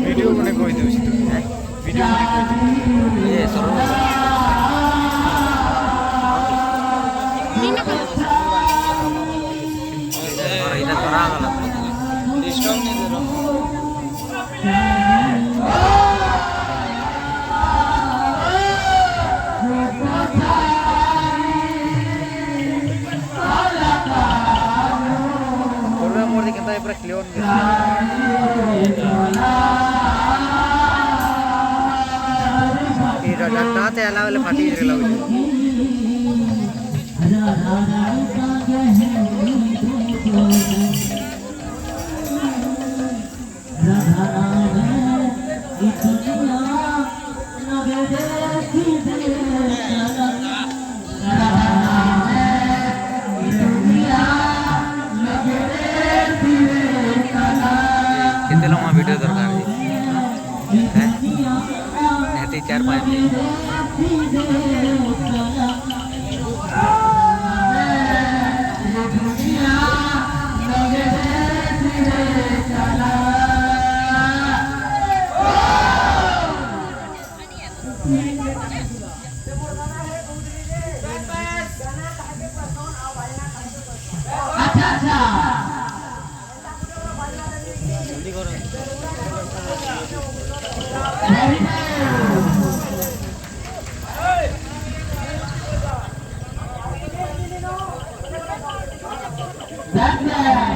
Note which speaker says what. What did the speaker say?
Speaker 1: video মনে কই দিছি তুমি ভিডিও মনে কই দিছি এ সরো এটা ধরা গেল ডিস্টার্ব নেই ধরো করবে মোর দিকে তাই পুরো ক্লিয়ার এটা ডাটাতে আলাওলে ফাটি গেল कितने लम्बा वीडियो दरकार है ऐसे 4-5 जल्दी करो
Speaker 2: That's